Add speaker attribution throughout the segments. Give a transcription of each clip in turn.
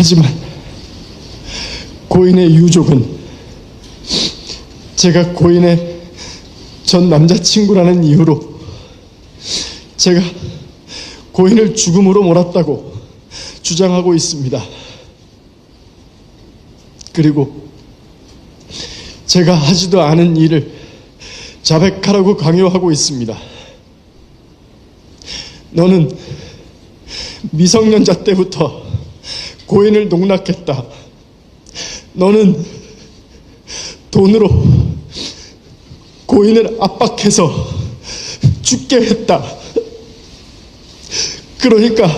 Speaker 1: 하지만 고인의 유족은 제가 고인의 전 남자친구라는 이유로 제가 고인을 죽음으로 몰았다고 주장하고 있습니다. 그리고 제가 하지도 않은 일을 자백하라고 강요하고 있습니다. 너는 미성년자 때부터 고인을 농락했다. 너는 돈으로 고인을 압박해서 죽게 했다. 그러니까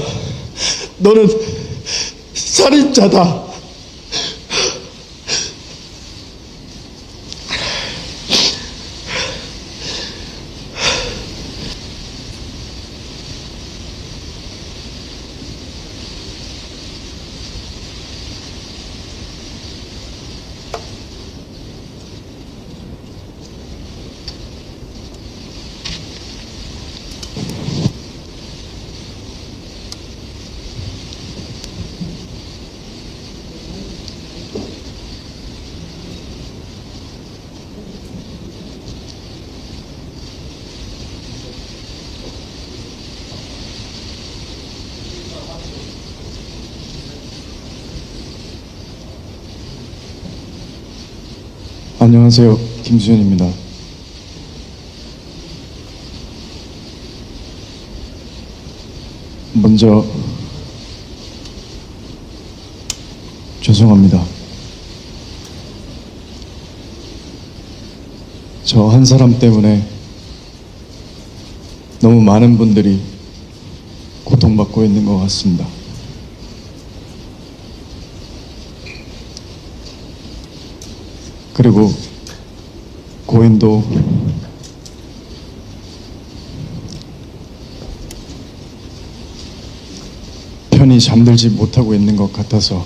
Speaker 1: 너는 살인자다. 안녕하세요. 김수현입니다. 먼저 죄송합니다. 저 한 사람 때문에 너무 많은 분들이 고통받고 있는 것 같습니다. 그리고 고인도 편히 잠들지 못하고 있는 것 같아서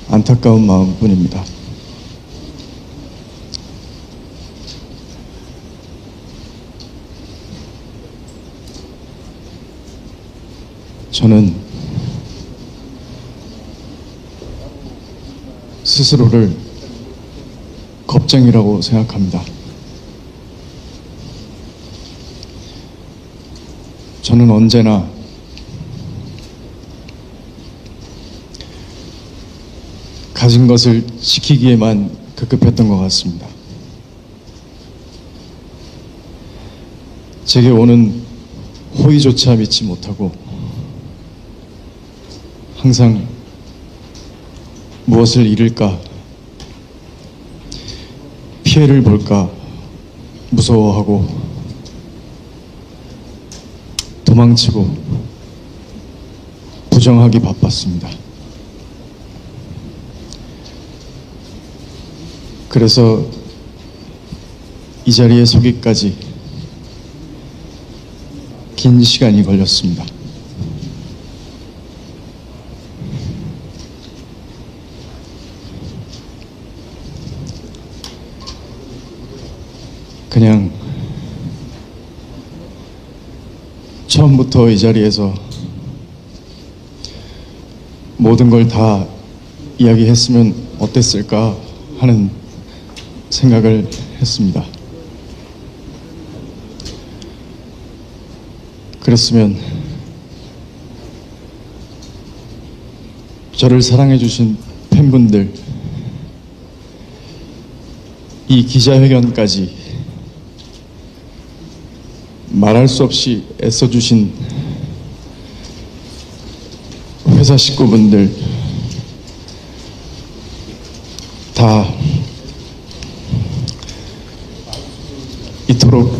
Speaker 1: 안타까운 마음뿐입니다. 저는 스스로를 겁쟁이라고 생각합니다. 저는 언제나 가진 것을 지키기에만 급급했던 것 같습니다. 제게 오는 호의조차 믿지 못하고 항상 무엇을 잃을까, 피해를 볼까 무서워하고 도망치고 부정하기 바빴습니다. 그래서 이 자리에 서기까지 긴 시간이 걸렸습니다. 그냥 처음부터 이 자리에서 모든 걸 다 이야기했으면 어땠을까 하는 생각을 했습니다. 그랬으면 저를 사랑해주신 팬분들, 이 기자회견까지 말할 수 없이 애써주신 회사 식구분들 다 이토록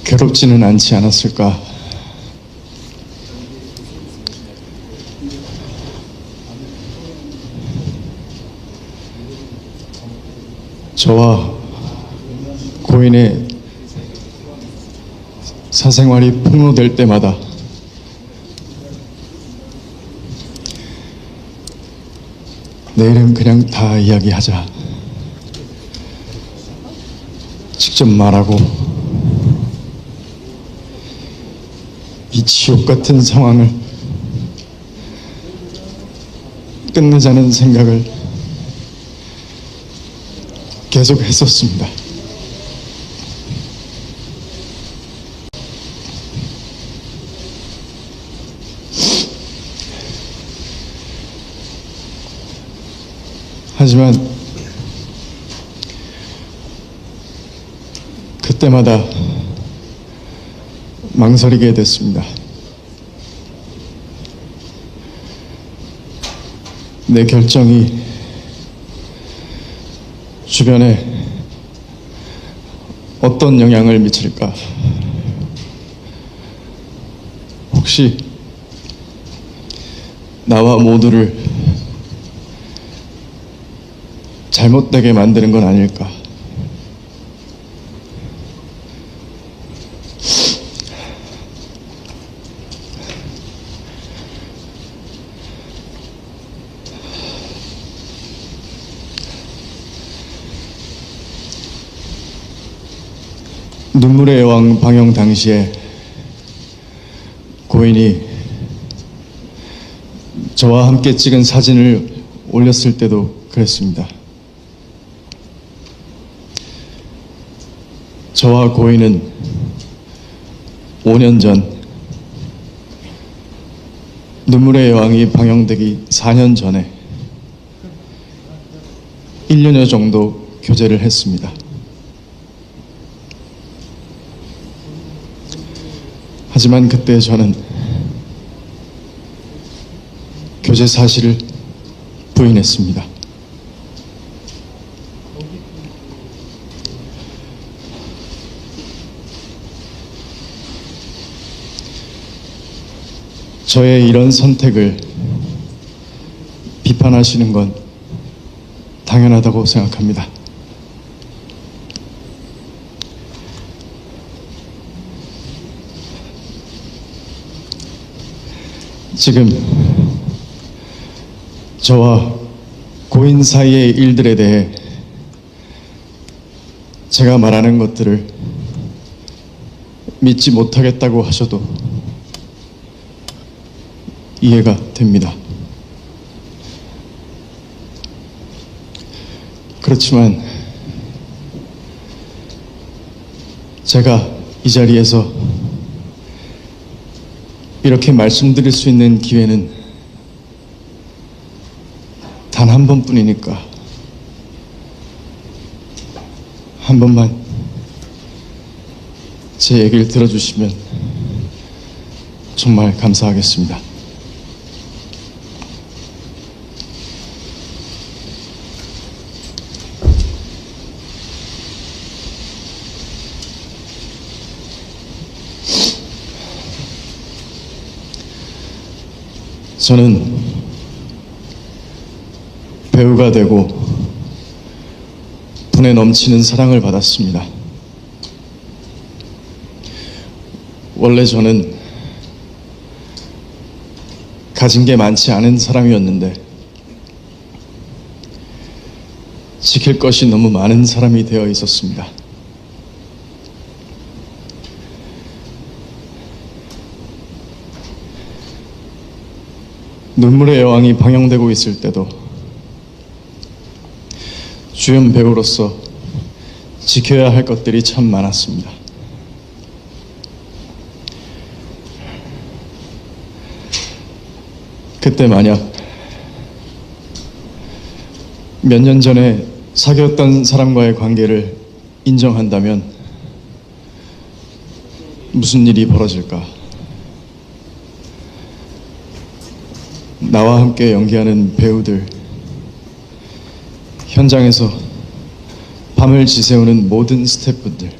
Speaker 1: 괴롭지는 않지 않았을까. 저와 고인의 사생활이 폭로될 때마다 내일은 그냥 다 이야기하자, 직접 말하고 이 지옥 같은 상황을 끝내자는 생각을 계속 했었습니다. 하지만 그때마다 망설이게 됐습니다. 내 결정이 주변에 어떤 영향을 미칠까? 혹시 나와 모두를 잘못되게 만드는 건 아닐까? 눈물의 여왕 방영 당시에 고인이 저와 함께 찍은 사진을 올렸을 때도 그랬습니다. 저와 고인은 5년 전 눈물의 여왕이 방영되기 4년 전에 1년여 정도 교제를 했습니다. 하지만 그때 저는 교제 사실을 부인했습니다. 저의 이런 선택을 비판하시는 건 당연하다고 생각합니다. 지금 저와 고인 사이의 일들에 대해 제가 말하는 것들을 믿지 못하겠다고 하셔도 이해가 됩니다. 그렇지만 제가 이 자리에서 이렇게 말씀드릴 수 있는 기회는 단 한 번뿐이니까 한 번만 제 얘기를 들어주시면 정말 감사하겠습니다. 저는 배우가 되고 분에 넘치는 사랑을 받았습니다. 원래 저는 가진 게 많지 않은 사람이었는데 지킬 것이 너무 많은 사람이 되어 있었습니다. 눈물의 여왕이 방영되고 있을 때도 주연 배우로서 지켜야 할 것들이 참 많았습니다. 그때 만약 몇 년 전에 사귀었던 사람과의 관계를 인정한다면 무슨 일이 벌어질까? 나와 함께 연기하는 배우들, 현장에서 밤을 지새우는 모든 스태프분들,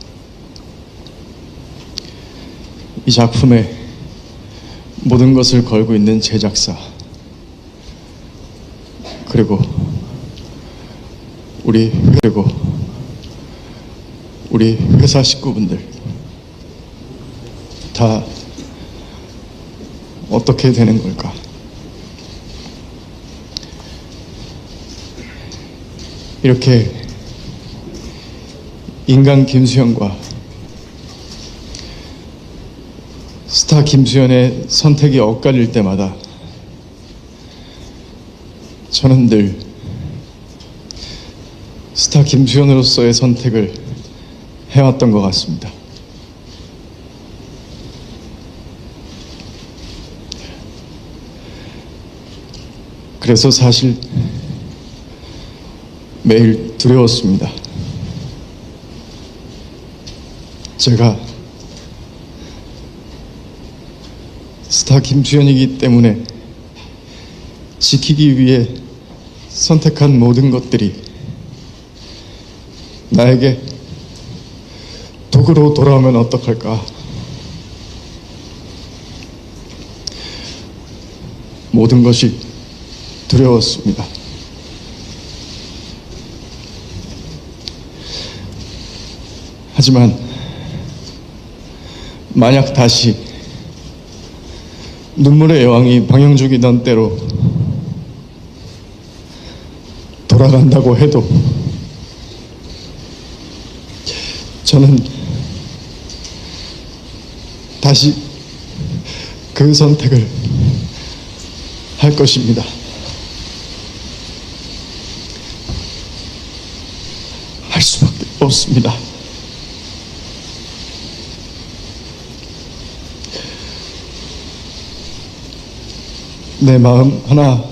Speaker 1: 이 작품에 모든 것을 걸고 있는 제작사, 그리고 우리 회사 식구분들 다 어떻게 되는 걸까? 이렇게 인간 김수현과 스타 김수현의 선택이 엇갈릴 때마다 저는 늘 스타 김수현으로서의 선택을 해왔던 것 같습니다. 그래서 사실 매일 두려웠습니다. 제가 스타 김수현이기 때문에 지키기 위해 선택한 모든 것들이 나에게 도구로 돌아오면 어떡할까? 모든 것이 두려웠습니다. 하지만 만약 다시 눈물의 여왕이 방영죽이던 때로 돌아간다고 해도 저는 다시 그 선택을 할 것입니다. 할 수밖에 없습니다. 내 마음 하나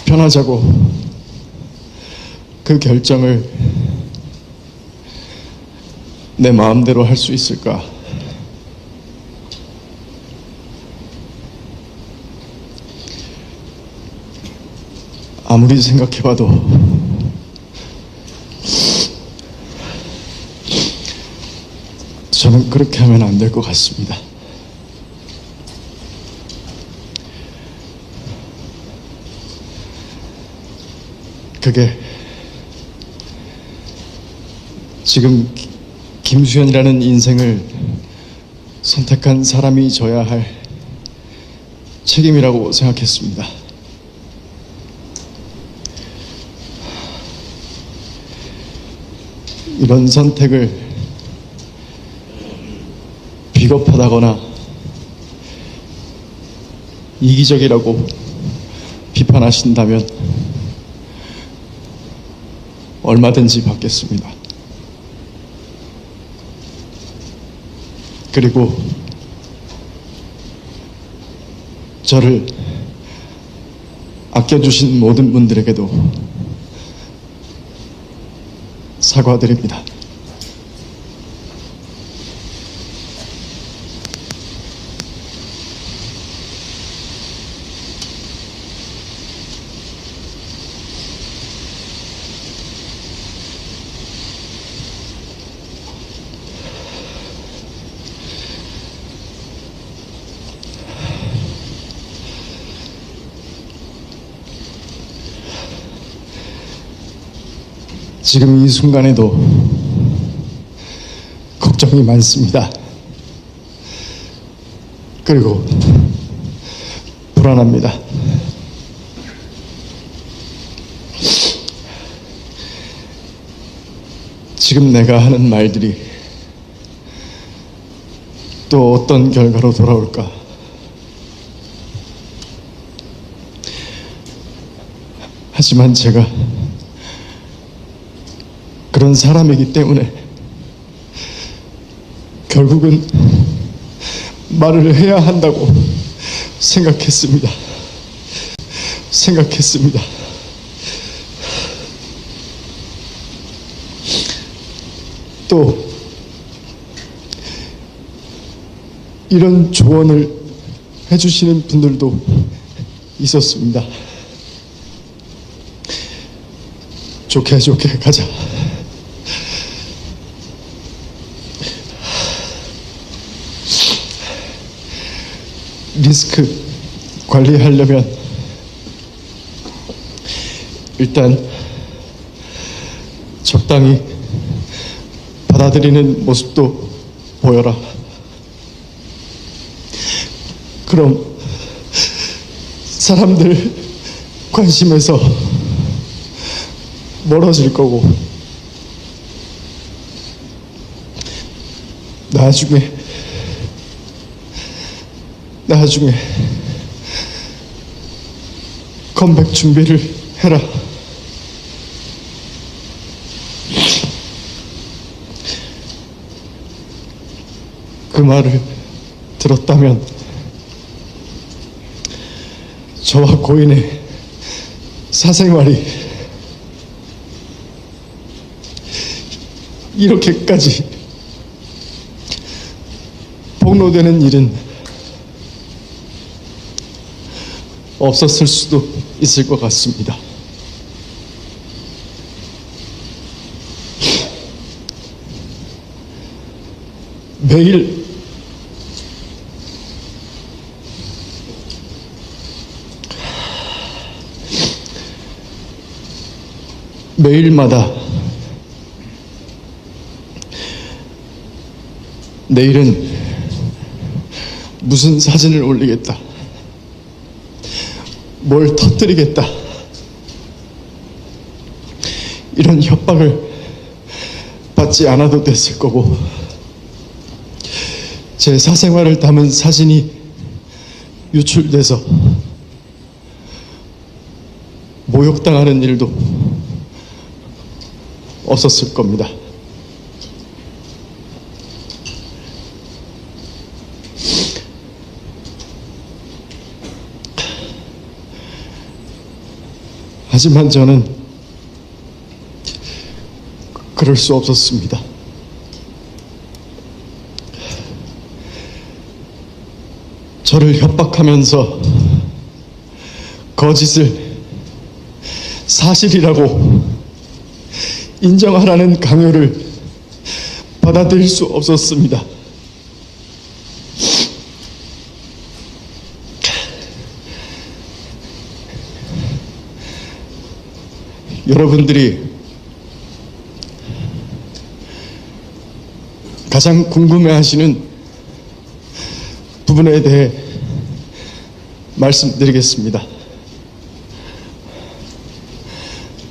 Speaker 1: 편하자고 그 결정을 내 마음대로 할 수 있을까? 아무리 생각해봐도 저는 그렇게 하면 안 될 것 같습니다. 그게 지금 김수현이라는 인생을 선택한 사람이 져야 할 책임이라고 생각했습니다. 이런 선택을 비겁하다거나 이기적이라고 비판하신다면 얼마든지 받겠습니다. 그리고 저를 아껴주신 모든 분들에게도 사과드립니다. 지금 이 순간에도 걱정이 많습니다. 그리고 불안합니다. 지금 내가 하는 말들이 또 어떤 결과로 돌아올까? 하지만 제가 그런 사람이기 때문에 결국은 말을 해야 한다고 생각했습니다. 또 이런 조언을 해주시는 분들도 있었습니다. 좋게 가자. 리스크 관리하려면 일단 적당히 받아들이는 모습도 보여라. 그럼 사람들 관심에서 멀어질 거고 나중에 컴백 준비를 해라. 그 말을 들었다면 저와 고인의 사생활이 이렇게까지 폭로되는 일은 없었을 수도 있을 것 같습니다. 매일마다 내일은 무슨 사진을 올리겠다, 뭘 터뜨리겠다, 이런 협박을 받지 않아도 됐을 거고, 제 사생활을 담은 사진이 유출돼서 모욕당하는 일도 없었을 겁니다. 하지만 저는 그럴 수 없었습니다. 저를 협박하면서 거짓을 사실이라고 인정하라는 강요를 받아들일 수 없었습니다. 여러분들이 가장 궁금해하시는 부분에 대해 말씀드리겠습니다.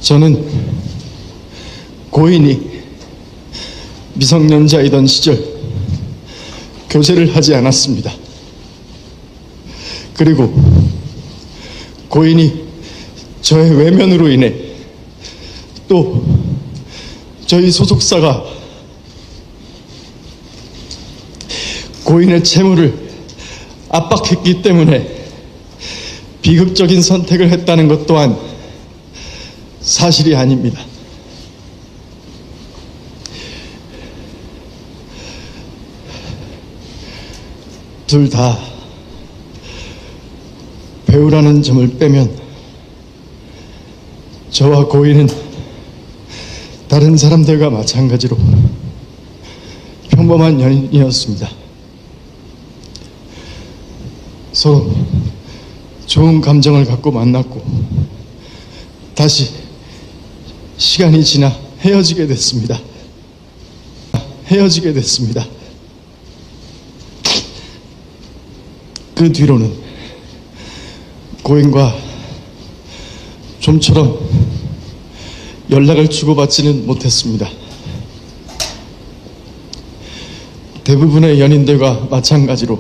Speaker 1: 저는 고인이 미성년자이던 시절 교제를 하지 않았습니다. 그리고 고인이 저의 외면으로 인해 또 저희 소속사가 고인의 채무를 압박했기 때문에 비극적인 선택을 했다는 것 또한 사실이 아닙니다. 둘 다 배우라는 점을 빼면 저와 고인은 다른 사람들과 마찬가지로 평범한 연인이었습니다. 서로 좋은 감정을 갖고 만났고 다시 시간이 지나 헤어지게 됐습니다. 그 뒤로는 고인과 좀처럼 연락을 주고받지는 못했습니다. 대부분의 연인들과 마찬가지로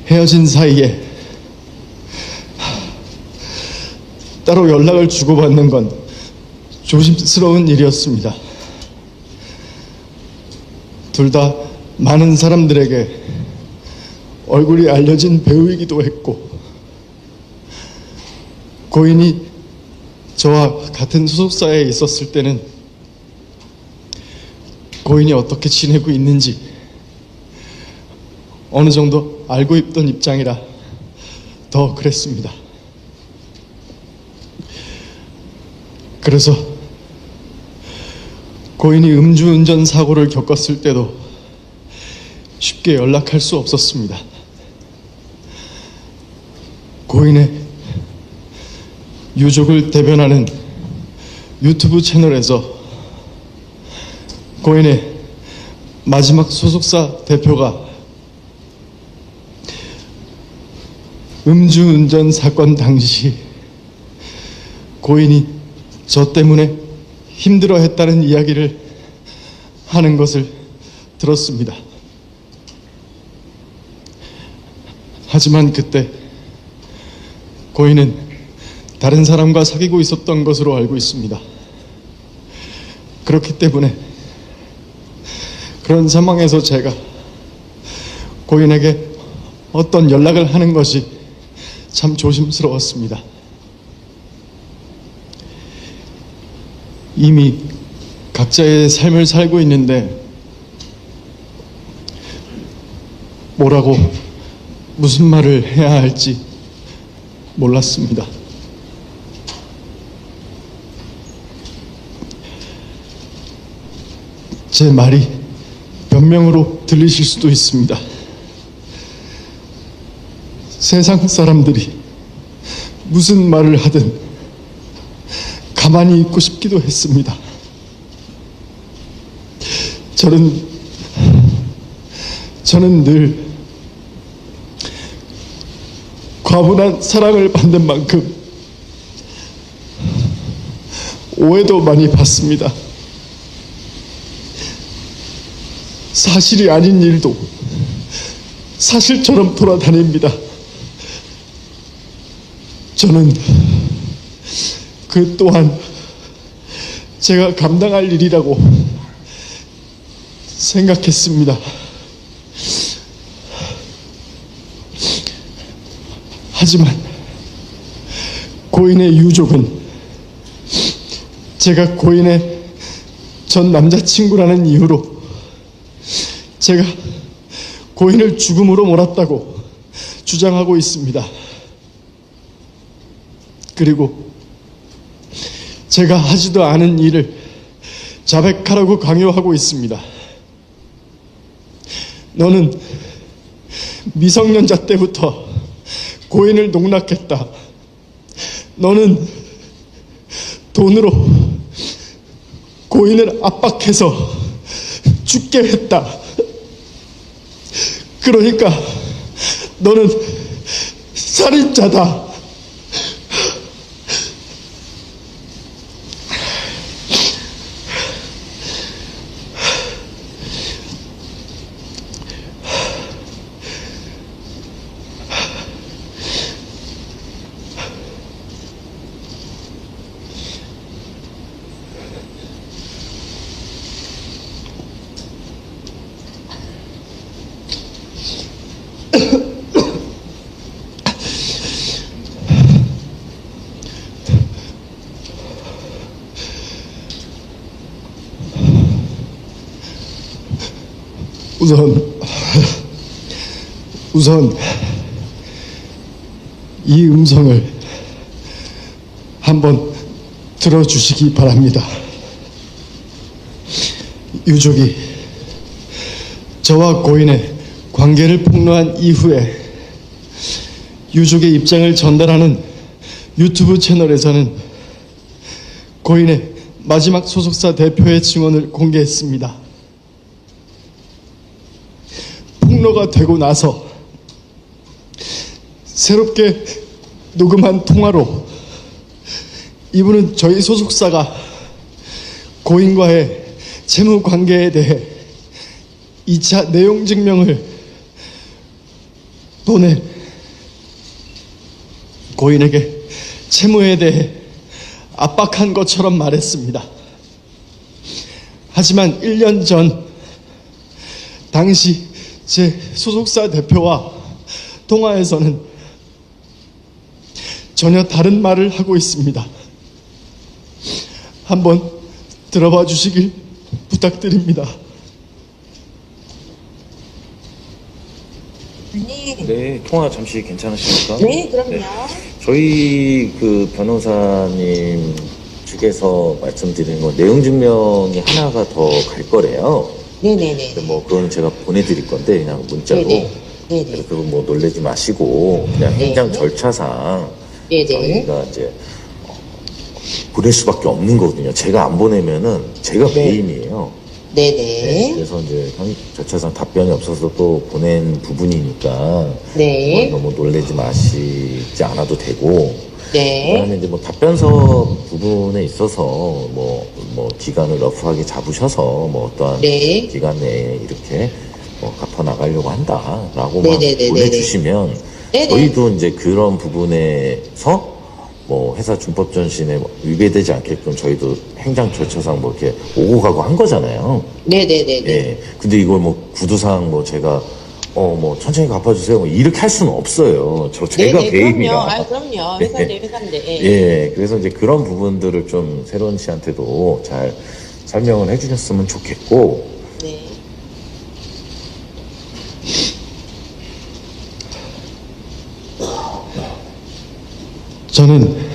Speaker 1: 헤어진 사이에 따로 연락을 주고받는 건 조심스러운 일이었습니다. 둘 다 많은 사람들에게 얼굴이 알려진 배우이기도 했고, 고인이 저와 같은 소속사에 있었을 때는 고인이 어떻게 지내고 있는지 어느 정도 알고 있던 입장이라 더 그랬습니다. 그래서 고인이 음주운전 사고를 겪었을 때도 쉽게 연락할 수 없었습니다. 고인의 유족을 대변하는 유튜브 채널에서 고인의 마지막 소속사 대표가 음주운전 사건 당시 고인이 저 때문에 힘들어했다는 이야기를 하는 것을 들었습니다. 하지만 그때 고인은 다른 사람과 사귀고 있었던 것으로 알고 있습니다. 그렇기 때문에 그런 상황에서 제가 고인에게 어떤 연락을 하는 것이 참 조심스러웠습니다. 이미 각자의 삶을 살고 있는데 뭐라고 무슨 말을 해야 할지 몰랐습니다. 제 말이 변명으로 들리실 수도 있습니다. 세상 사람들이 무슨 말을 하든 가만히 있고 싶기도 했습니다. 저는 늘 과분한 사랑을 받는 만큼 오해도 많이 받습니다. 사실이 아닌 일도 사실처럼 돌아다닙니다. 저는 그 또한 제가 감당할 일이라고 생각했습니다. 하지만 고인의 유족은 제가 고인의 전 남자친구라는 이유로 제가 고인을 죽음으로 몰았다고 주장하고 있습니다. 그리고 제가 하지도 않은 일을 자백하라고 강요하고 있습니다. 너는 미성년자 때부터 고인을 농락했다. 너는 돈으로 고인을 압박해서 죽게 했다. 그러니까 너는 살인자다. 우선 이 음성을 한번 들어주시기 바랍니다. 유족이 저와 고인의 관계를 폭로한 이후에 유족의 입장을 전달하는 유튜브 채널에서는 고인의 마지막 소속사 대표의 증언을 공개했습니다. 폭로가 되고 나서 새롭게 녹음한 통화로 이분은 저희 소속사가 고인과의 채무 관계에 대해 2차 내용 증명을 보내 고인에게 채무에 대해 압박한 것처럼 말했습니다. 하지만 1년 전 당시 제 소속사 대표와 통화에서는 전혀 다른 말을 하고 있습니다. 한번 들어봐 주시길 부탁드립니다.
Speaker 2: 네, 통화 잠시 괜찮으십니까?
Speaker 3: 네, 그럼요.
Speaker 2: 네. 저희 그 변호사님 측에서 말씀드리는 건 내용 증명이 하나가 더 갈 거래요.
Speaker 3: 네네네.
Speaker 2: 뭐 그건 제가 보내드릴 건데 그냥 문자로.
Speaker 3: 네네. 네네.
Speaker 2: 그래서 그거 뭐 놀라지 마시고 그냥 행정 절차상
Speaker 3: 네네.
Speaker 2: 저희가 이제 보낼 수밖에 없는 거거든요. 제가 안 보내면은 제가
Speaker 3: 네.
Speaker 2: 배임이에요.
Speaker 3: 네네.
Speaker 2: 네, 그래서 이제 절차상 답변이 없어서 또 보낸 부분이니까
Speaker 3: 네.
Speaker 2: 너무 놀라지 마시지 않아도 되고
Speaker 3: 네.
Speaker 2: 그다음에 이제 뭐 답변서 부분에 있어서 뭐 기간을 러프하게 잡으셔서 뭐 어떠한
Speaker 3: 네.
Speaker 2: 기간 내에 이렇게 갚아 나가려고 한다라고만
Speaker 3: 네네네네.
Speaker 2: 보내주시면
Speaker 3: 네네.
Speaker 2: 저희도 이제 그런 부분에서 뭐 회사 준법 전신에 뭐 위배되지 않게끔 저희도 행정 절차상 뭐 이렇게 오고 가고 한 거잖아요.
Speaker 3: 네네네네.
Speaker 2: 예. 근데 이걸 뭐 구두상 뭐 제가 뭐 천천히 갚아주세요 뭐 이렇게 할 수는 없어요. 제가
Speaker 3: 네네,
Speaker 2: 배임이라.
Speaker 3: 그럼요. 회사인데, 회사인데. 예.
Speaker 2: 예. 그래서 이제 그런 부분들을 좀 새로운 씨한테도 잘 설명을 해주셨으면 좋겠고.
Speaker 3: 네.
Speaker 1: 저는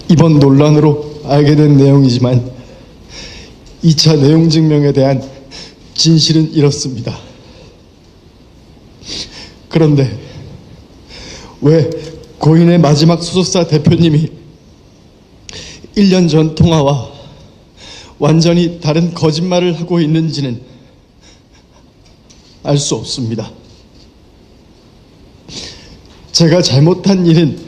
Speaker 1: 이번 논란으로 알게 된 내용이지만 2차 내용 증명에 대한 진실은 이렇습니다. 그런데 왜 고인의 마지막 소속사 대표님이 1년 전 통화와 완전히 다른 거짓말을 하고 있는지는 알 수 없습니다. 제가 잘못한 일은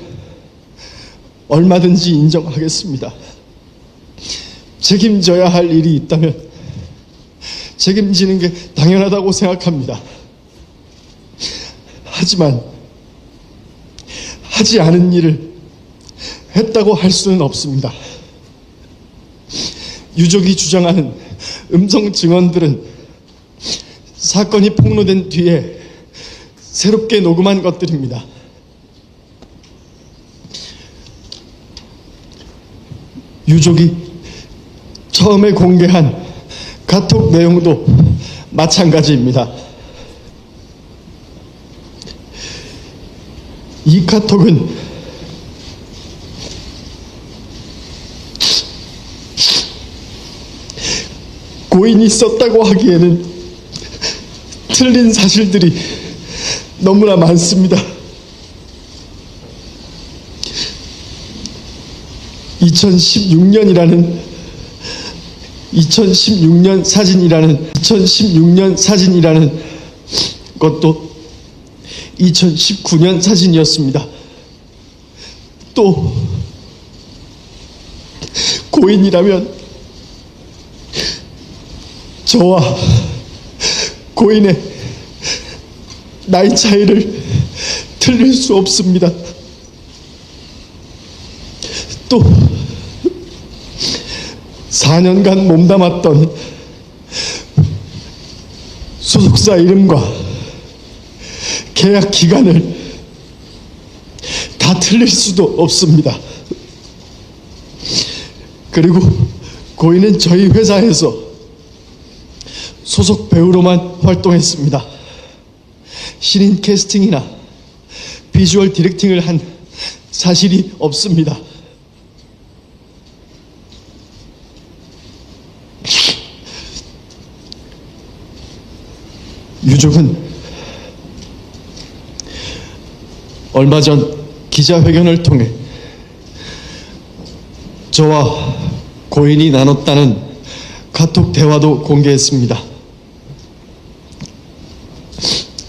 Speaker 1: 얼마든지 인정하겠습니다. 책임져야 할 일이 있다면 책임지는 게 당연하다고 생각합니다. 하지만 하지 않은 일을 했다고 할 수는 없습니다. 유족이 주장하는 음성 증언들은 사건이 폭로된 뒤에 새롭게 녹음한 것들입니다. 유족이 처음에 공개한 카톡 내용도 마찬가지입니다. 이 카톡은 고인이 썼다고 하기에는 틀린 사실들이 너무나 많습니다. 2016년 사진이라는 것도 2019년 사진이었습니다. 또 고인이라면 저와 고인의 나이 차이를 틀릴 수 없습니다. 또 4년간 몸담았던 소속사 이름과 계약 기간을 다 틀릴 수도 없습니다. 그리고 고인은 저희 회사에서 소속 배우로만 활동했습니다. 신인 캐스팅이나 비주얼 디렉팅을 한 사실이 없습니다. 유족은 얼마 전 기자회견을 통해 저와 고인이 나눴다는 카톡 대화도 공개했습니다.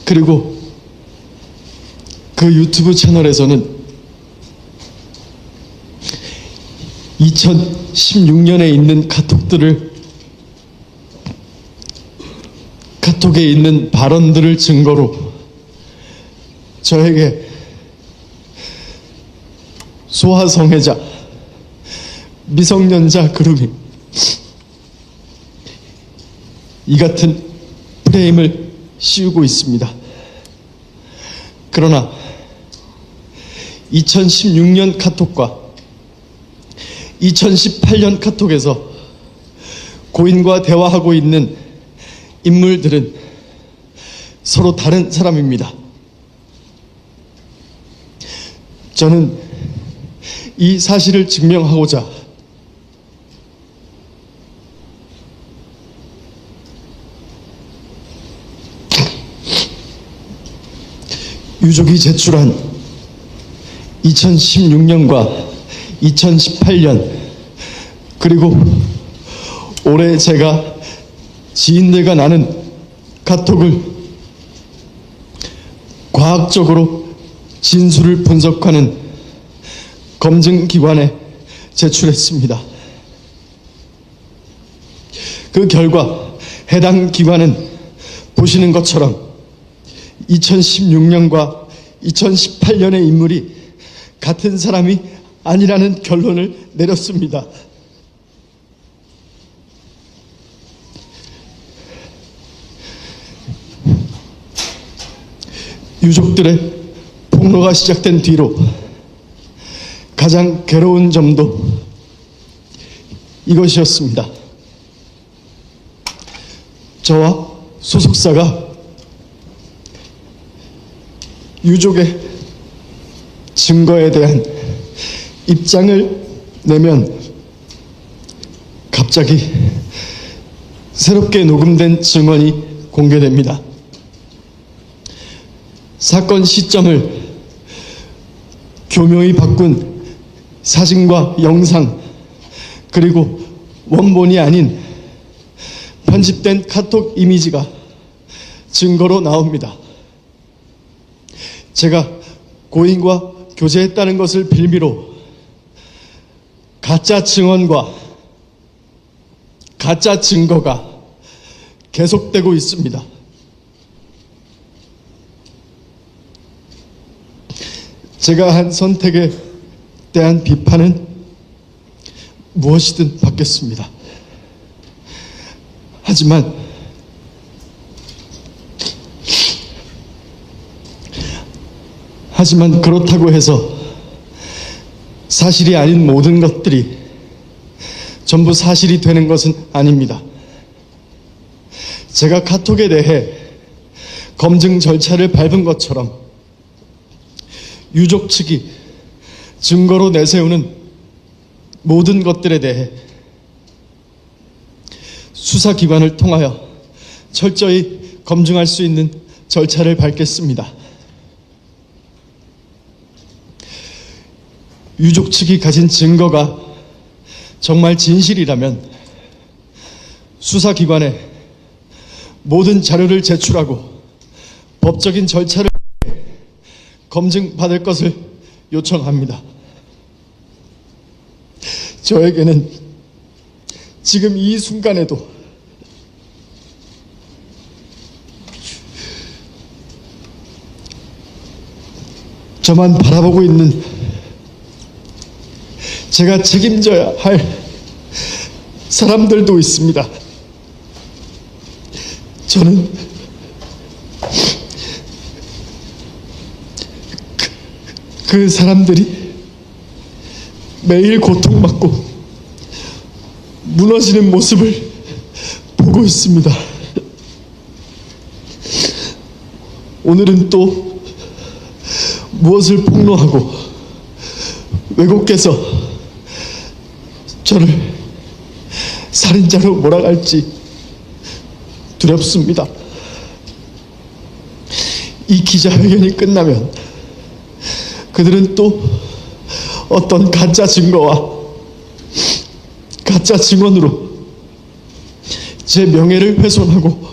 Speaker 1: 그리고 그 유튜브 채널에서는 2016년에 있는 카톡에 있는 발언들을 증거로 저에게 소아성애자, 미성년자 그루밍 이 같은 프레임을 씌우고 있습니다. 그러나 2016년 카톡과 2018년 카톡에서 고인과 대화하고 있는 인물들은 서로 다른 사람입니다. 저는 이 사실을 증명하고자 유족이 제출한 2016년과 2018년 그리고 올해 제가 지인들과 나눈 카톡을 과학적으로 진술을 분석하는 검증기관에 제출했습니다. 그 결과 해당 기관은 보시는 것처럼 2016년과 2018년의 인물이 같은 사람이 아니라는 결론을 내렸습니다. 유족들의 폭로가 시작된 뒤로 가장 괴로운 점도 이것이었습니다. 저와 소속사가 유족의 증거에 대한 입장을 내면 갑자기 새롭게 녹음된 증언이 공개됩니다. 사건 시점을 교묘히 바꾼 사진과 영상, 그리고 원본이 아닌 편집된 카톡 이미지가 증거로 나옵니다. 제가 고인과 교제했다는 것을 빌미로 가짜 증언과 가짜 증거가 계속되고 있습니다. 제가 한 선택에 대한 비판은 무엇이든 받겠습니다. 하지만 그렇다고 해서 사실이 아닌 모든 것들이 전부 사실이 되는 것은 아닙니다. 제가 카톡에 대해 검증 절차를 밟은 것처럼 유족 측이 증거로 내세우는 모든 것들에 대해 수사기관을 통하여 철저히 검증할 수 있는 절차를 밟겠습니다. 유족 측이 가진 증거가 정말 진실이라면 수사기관에 모든 자료를 제출하고 법적인 절차를 검증받을 것을 요청합니다. 저에게는 지금 이 순간에도 저만 바라보고 있는 제가 책임져야 할 사람들도 있습니다. 저는 그 사람들이 매일 고통받고 무너지는 모습을 보고 있습니다. 오늘은 또 무엇을 폭로하고 왜곡해서 저를 살인자로 몰아갈지 두렵습니다. 이 기자회견이 끝나면 그들은 또 어떤 가짜 증거와 가짜 증언으로 제 명예를 훼손하고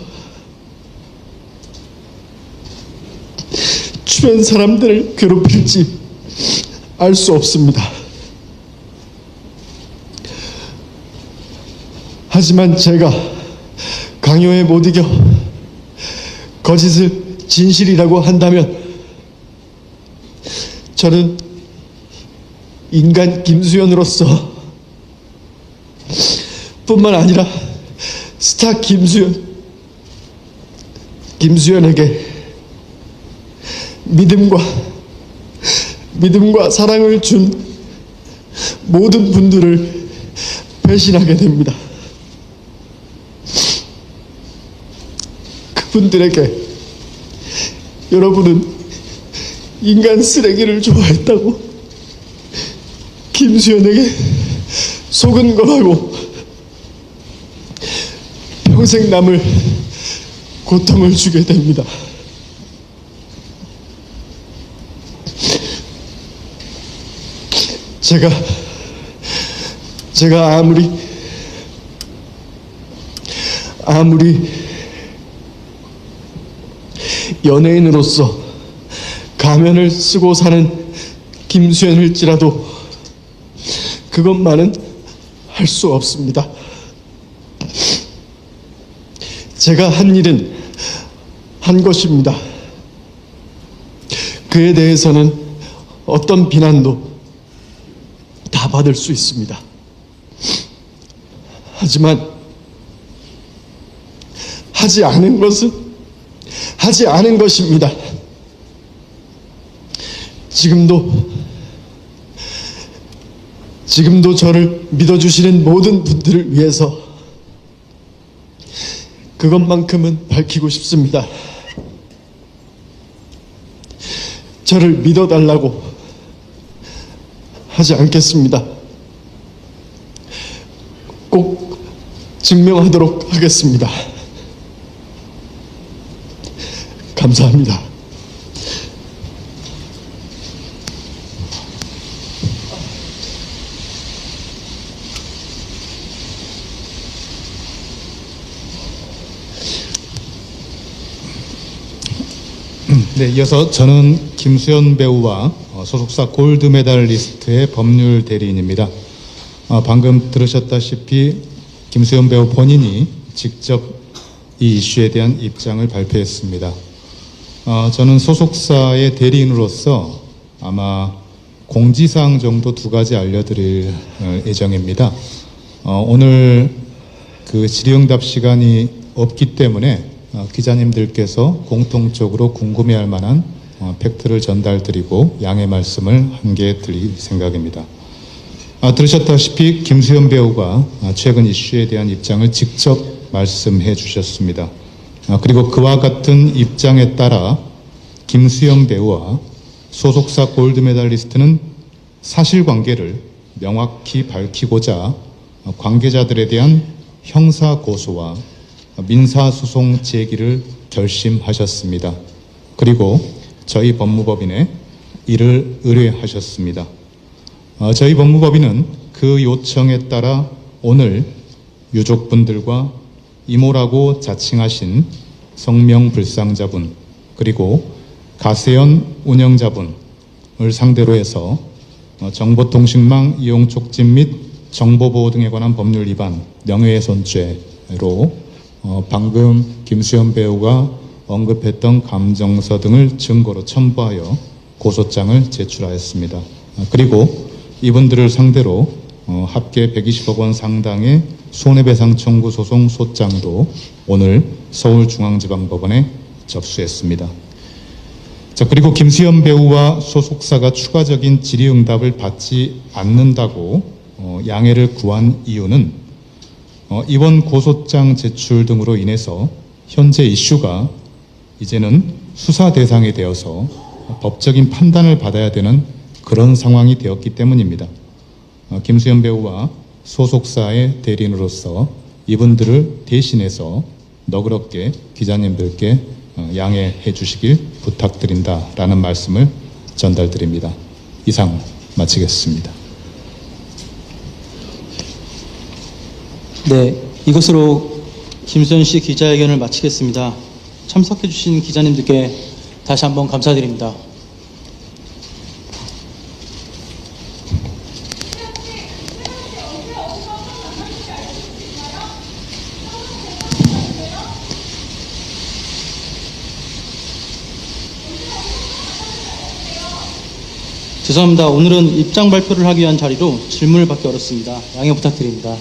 Speaker 1: 주변 사람들을 괴롭힐지 알 수 없습니다. 하지만 제가 강요에 못 이겨 거짓을 진실이라고 한다면 저는 인간 김수현으로서 뿐만 아니라 스타 김수현에게 믿음과 사랑을 준 모든 분들을 배신하게 됩니다. 그분들에게 여러분은 인간 쓰레기를 좋아했다고 김수현에게 속은 거라고 평생 남을 고통을 주게 됩니다. 제가 아무리 연예인으로서 가면을 쓰고 사는 김수현일지라도 그것만은 할 수 없습니다. 제가 한 일은 한 것입니다. 그에 대해서는 어떤 비난도 다 받을 수 있습니다. 하지만 하지 않은 것은 하지 않은 것입니다. 지금도 저를 믿어주시는 모든 분들을 위해서 그것만큼은 밝히고 싶습니다. 저를 믿어달라고 하지 않겠습니다. 꼭 증명하도록 하겠습니다. 감사합니다.
Speaker 4: 네, 이어서 저는 김수현 배우와 소속사 골드메달리스트의 법률 대리인입니다. 방금 들으셨다시피 김수현 배우 본인이 직접 이 이슈에 대한 입장을 발표했습니다. 저는 소속사의 대리인으로서 아마 공지사항 정도 2가지 알려드릴 예정입니다. 오늘 그 질의응답 시간이 없기 때문에 기자님들께서 공통적으로 궁금해할 만한 팩트를 전달드리고 양해 말씀을 한 개 드릴 생각입니다. 들으셨다시피 김수현 배우가 최근 이슈에 대한 입장을 직접 말씀해 주셨습니다. 그리고 그와 같은 입장에 따라 김수현 배우와 소속사 골드메달리스트는 사실관계를 명확히 밝히고자 관계자들에 대한 형사고소와 민사소송 제기를 결심하셨습니다. 그리고 저희 법무법인에 이를 의뢰하셨습니다. 저희 법무법인은 그 요청에 따라 오늘 유족분들과 이모라고 자칭하신 성명불상자분 그리고 가세연 운영자분을 상대로 해서 정보통신망 이용 촉진 및 정보보호 등에 관한 법률 위반 명예훼손죄로 방금 김수현 배우가 언급했던 감정서 등을 증거로 첨부하여 고소장을 제출하였습니다. 그리고 이분들을 상대로 합계 120억 원 상당의 손해배상 청구 소송 소장도 오늘 서울중앙지방법원에 접수했습니다. 자, 그리고 김수현 배우와 소속사가 추가적인 질의응답을 받지 않는다고 양해를 구한 이유는 이번 고소장 제출 등으로 인해서 현재 이슈가 이제는 수사 대상이 되어서 법적인 판단을 받아야 되는 그런 상황이 되었기 때문입니다. 김수현 배우와 소속사의 대리인으로서 이분들을 대신해서 너그럽게 기자님들께 양해해 주시길 부탁드린다라는 말씀을 전달드립니다. 이상 마치겠습니다.
Speaker 5: 네, 이것으로 김수현 씨 기자회견을 마치겠습니다. 참석해 주신 기자님들께 다시 한번 감사드립니다. 죄송합니다. 오늘은 입장 발표를 하기 위한 자리로 질문을 받기 어렵습니다. 양해 부탁드립니다.